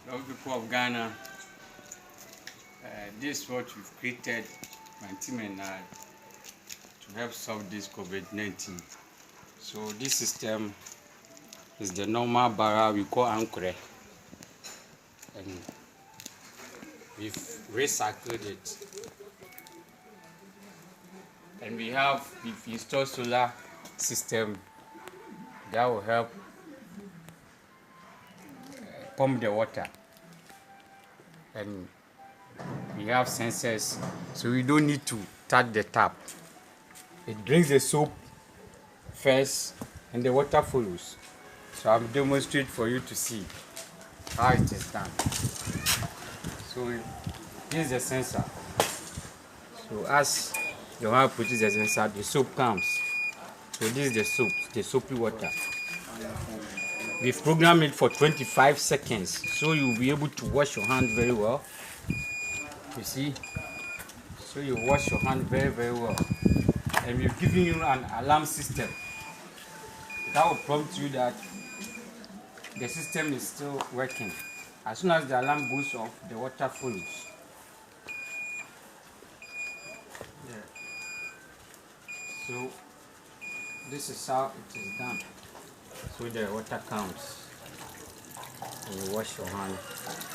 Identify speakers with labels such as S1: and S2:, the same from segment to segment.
S1: Hello, people of Ghana. This is what we've created, my team and I, to help solve this COVID-19. So this system is the normal barrel we call anchor, and we've recycled it. And we've installed solar system that will help pump the water. And we have sensors, so we don't need to touch the tap. It brings the soap first and the water follows. So I'll demonstrate for you to see how it is done. So this is the sensor. So as the one pushes the sensor, the soap comes. So this is the soap, the soapy water. We've programmed it for 25 seconds, so you'll be able to wash your hand very well. You see? So you wash your hand very, very well. And we've given you an alarm system that will prompt you that the system is still working. As soon as the alarm goes off, the water follows. So this is how it is done. So the water comes and you wash your hand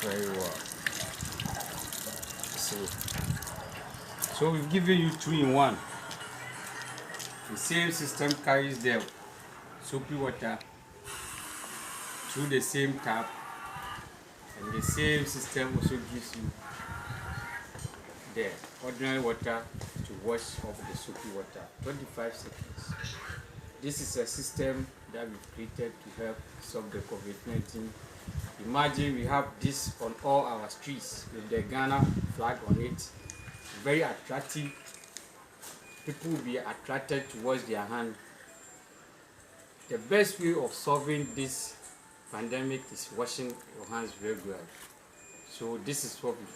S1: very well. So we've given you 2-in-1. The same system carries the soapy water through the same tap, and the same system also gives you the ordinary water to wash off the soapy water. 25 seconds. This is a system that we've created to help solve the COVID-19. Imagine we have this on all our streets with the Ghana flag on it. Very attractive. People will be attracted to wash their hand. The best way of solving this pandemic is washing your hands regularly. So this is what we